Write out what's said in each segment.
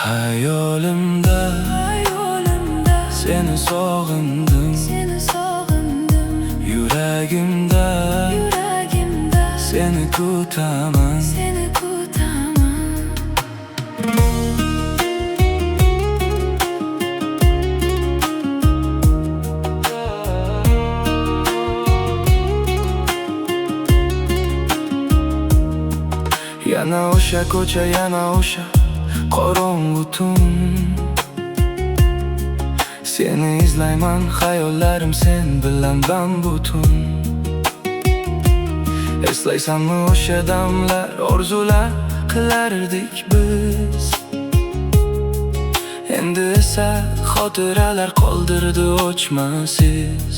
Hayolimda seni sog'indim, yuragimda seni kutaman. Yana o'sha ko'cha, yana o'sha qorong'u tun. Seni izlayman, hayollarim sen bilan bambutun. Eslaysanmi o'sha damlar, orzular qilardik biz. Endi esa xotiralar qoldirdi o'chmasiz.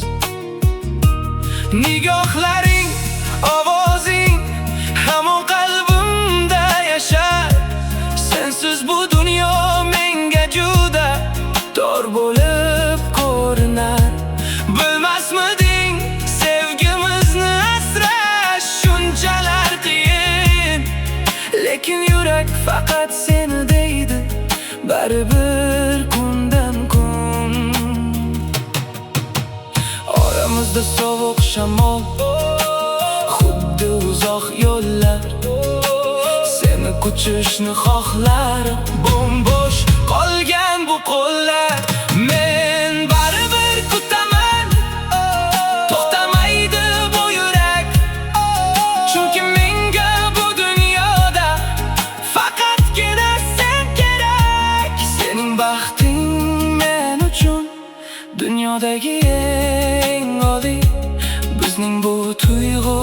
Nigohlaring, ovozing hamon qalbimda yashar. Sensiz bu dunyo menga juda tor bo'lib ko'rinar. Bilmasmiding sevgimizni asrash shunchalar qiyin, lekin yurak faqat seni deydi, baribir kundan kun. Oramizda sovuq shamol, xuddi uzoq yo'llar. Seni quchishni xohlarim, bo'm-bo'sh qolgan bu qo'llar. Men baribir kutaman, to'xtamaydi bu yurak. Chunki menga bu dunyoda faqatgina sen kerak. Sening baxting men uchun dunyodagi eng oliy. Bizning bu tuyg'u